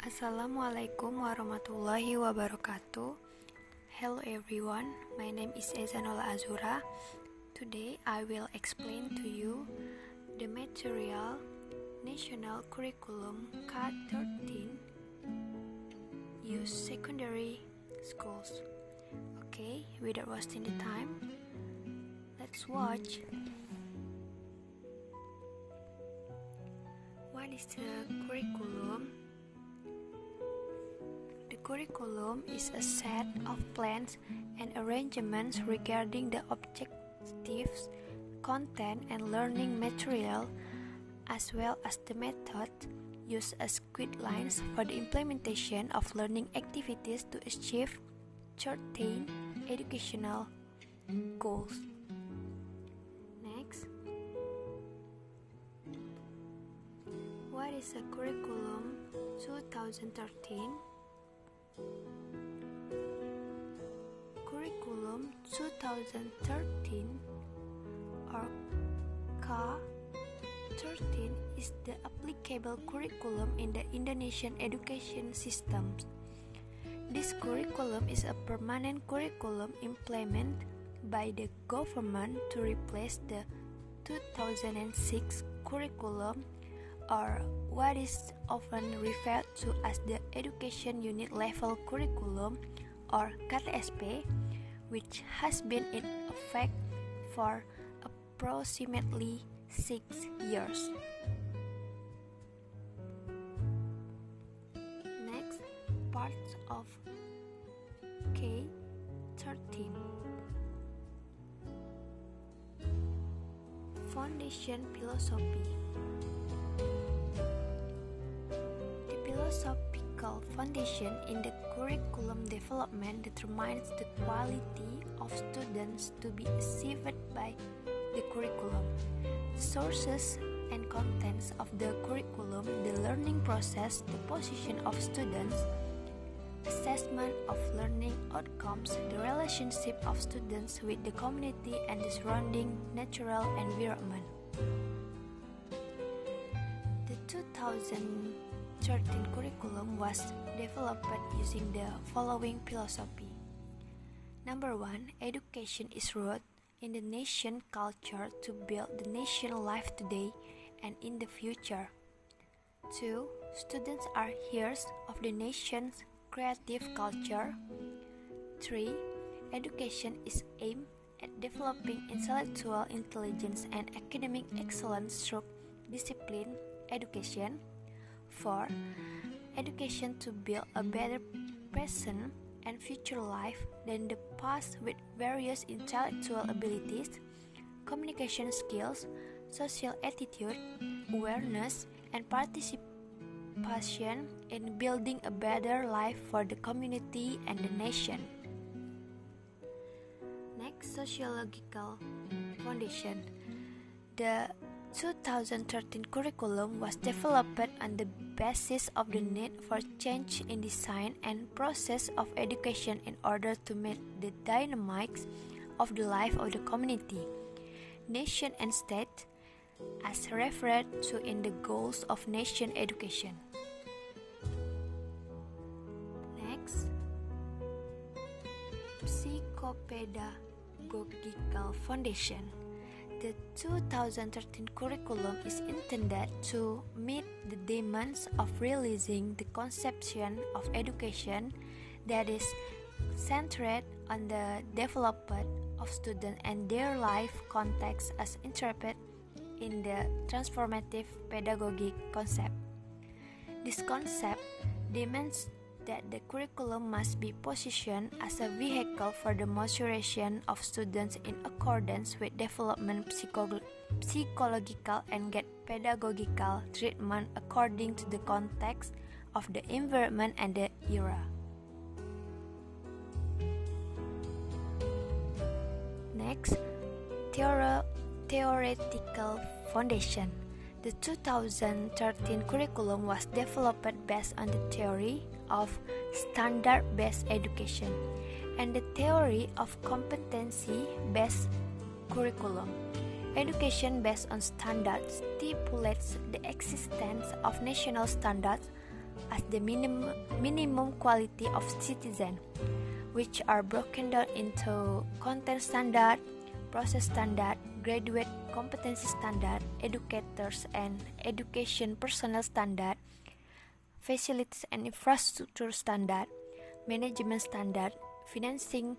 Assalamualaikum warahmatullahi wabarakatuh. Hello everyone, my name is Ezanola Azura. Today I will explain to you the material National Curriculum K13 Use Secondary Schools. Okay, without wasting the time, let's watch. What is the curriculum? The curriculum is a set of plans and arrangements regarding the objectives, content, and learning material, as well as the method used as guidelines for the implementation of learning activities to achieve certain educational goals. Next, what is a curriculum 2013? Curriculum 2013 or K13 is the applicable curriculum in the Indonesian education system. This curriculum is a permanent curriculum implemented by the government to replace the 2006 curriculum, or what is often referred to as the Education Unit Level Curriculum or KTSP, which has been in effect for approximately 6 years. Next, parts of K13. Foundation Philosophy. Philosophical foundation in the curriculum development determines the quality of students to be achieved by the curriculum, the sources and contents of the curriculum, the learning process, the position of students, assessment of learning outcomes, the relationship of students with the community and the surrounding natural environment. The 2013 curriculum was developed using the following philosophy. Number 1, education is rooted in the nation culture to build the nation life today and in the future. 2, students are heirs of the nation's creative culture. 3, education is aimed at developing intellectual intelligence and academic excellence through discipline education. 4. Education to build a better present and future life than the past with various intellectual abilities, communication skills, social attitude, awareness, and participation in building a better life for the community and the nation. Next, sociological foundation. The 2013 curriculum was developed on the basis of the need for change in design and process of education in order to meet the dynamics of the life of the community, nation and state, as referred to in the goals of nation education. Next, psychopedagogical foundation. The 2013 curriculum is intended to meet the demands of realizing the conception of education that is centered on the development of students and their life context as interpreted in the transformative pedagogic concept. This concept demands that the curriculum must be positioned as a vehicle for the maturation of students in accordance with development psychological and get pedagogical treatment according to the context of the environment and the era. Next, theoretical foundation. The 2013 curriculum was developed based on the theory of standard-based education and the theory of competency-based curriculum. Education based on standards stipulates the existence of national standards, as the minimum quality of citizen, which are broken down into content standard, process standard, graduate competency standard, educators and education personnel standard, facilities and infrastructure standard, management standard, financing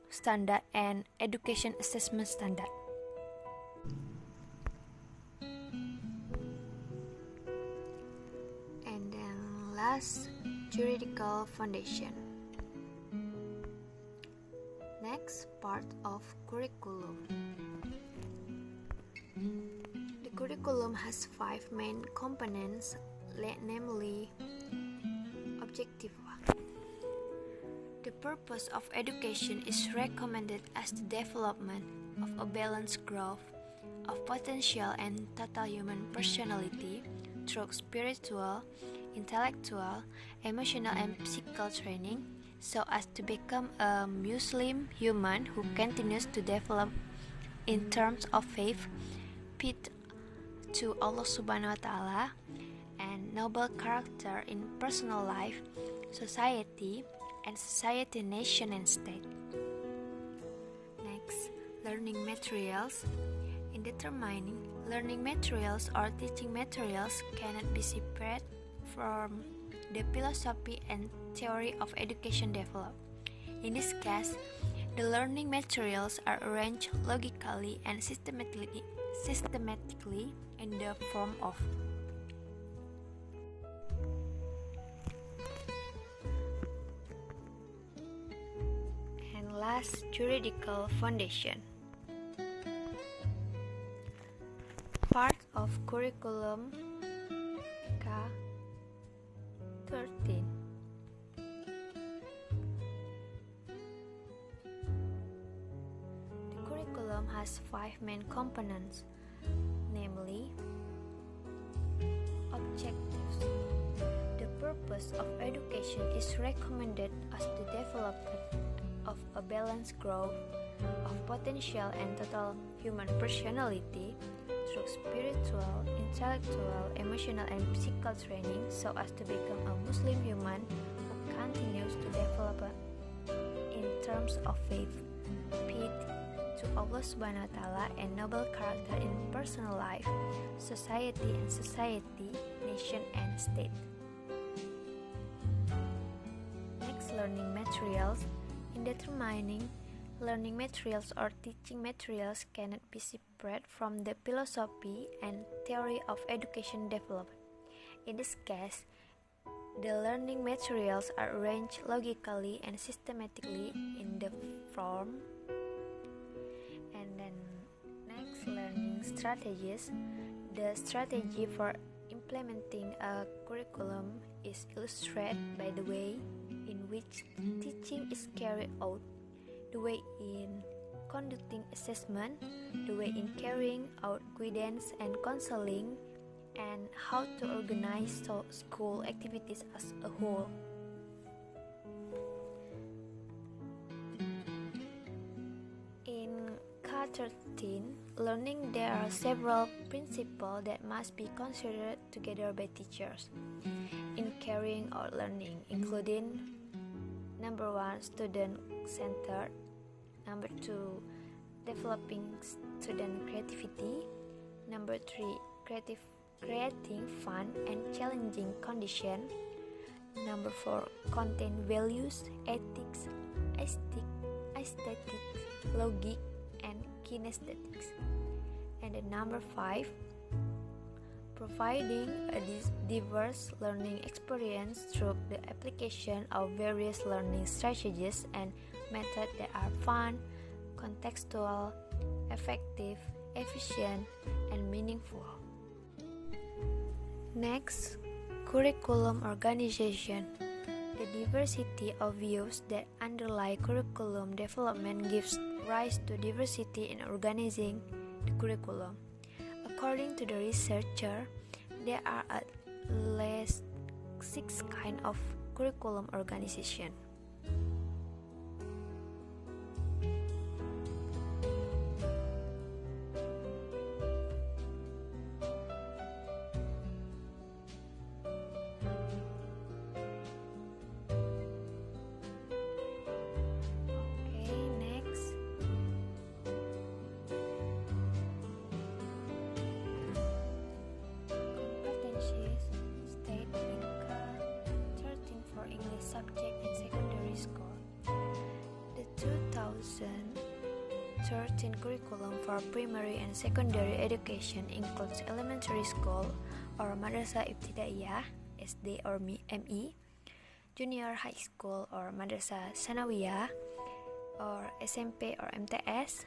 standard, and education assessment standard. And then last, juridical foundation. Next part of curriculum. The curriculum has 5 main components, namely Objective 1. The purpose of education is recommended as the development of a balanced growth of potential and total human personality through spiritual, intellectual, emotional, and physical training, so as to become a Muslim human who continues to develop in terms of faith, faith to Allah Subhanahu wa Ta'ala, and noble character in personal life, society, nation, and state. Next, learning materials. In determining learning materials or teaching materials cannot be separate from the philosophy and theory of education developed. In this case, the learning materials are arranged logically and systematically in the form of and last, juridical foundation. Part of curriculum K13. The curriculum has 5 main components, namely objectives. The purpose of education is recommended as the development of a balanced growth of potential and total human personality through spiritual, intellectual, emotional, and physical training, so as to become a Muslim human who continues to develop in terms of faith, faith to Allah Subhanahu wa Ta'ala, and noble character in personal life, society, nation, and state. Next, learning materials. In determining learning materials or teaching materials cannot be separate from the philosophy and theory of education development. In this case, the learning materials are arranged logically and systematically in the form. And then next, learning strategies. The strategy for implementing a curriculum is illustrated by the way in which teaching is carried out, the way in conducting assessment, the way in carrying out guidance and counseling, and how to organize school activities as a whole. In K13, learning, there are several principles that must be considered together by teachers in carrying out learning, including number 1, student-centered, number 2, developing student creativity, number 3, creating fun and challenging conditions, number 4, content values, ethics, aesthetics, logic, and kinesthetics, and then number 5, providing a diverse learning experience through the application of various learning strategies and methods that are fun, contextual, effective, efficient, and meaningful. Next, curriculum organization. The diversity of views that underlie curriculum development gives rise to diversity in organizing the curriculum. According to the researcher, there are at least 6 kinds of curriculum organization. 2013 curriculum for primary and secondary education includes elementary school or Madrasah Ibtidaiyah, SD or MI, junior high school or Madrasah Sanawiyah, or SMP or MTS,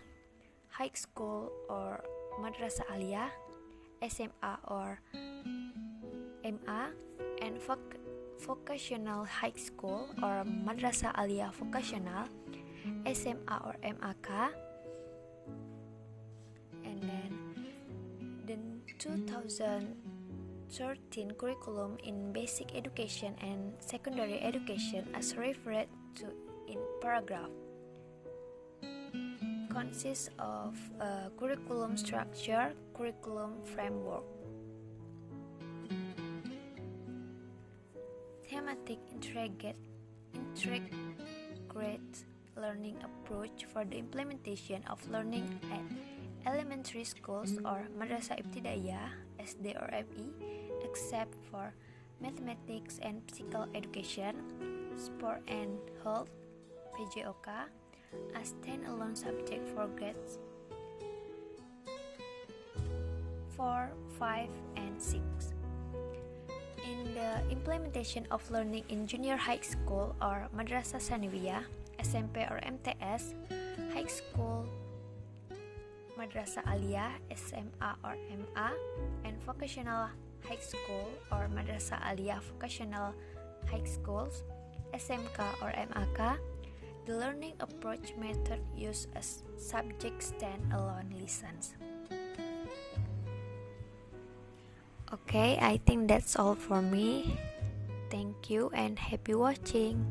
high school or Madrasah Aliyah, SMA or MA, and vocational high school or Madrasah Aliyah Vocational, SMA or MAK. And then the 2013 curriculum in basic education and secondary education, as referred to in paragraph, consists of a curriculum structure, curriculum framework, thematic integrate learning approach for the implementation of learning at elementary schools or Madrasah Ibtidaiyah, SD or MI, except for mathematics and physical education, sport and health, PJOK, as standalone subject for grades 4, 5, and 6. In the implementation of learning in junior high school or Madrasah Sanawiyah, SMP or MTS, high school, Madrasah Aliyah, SMA or MA, and vocational high school or Madrasah Aliyah Vocational High Schools, SMK or MAK, the learning approach method used as subject stand-alone lessons. Okay, I think that's all for me. Thank you and happy watching.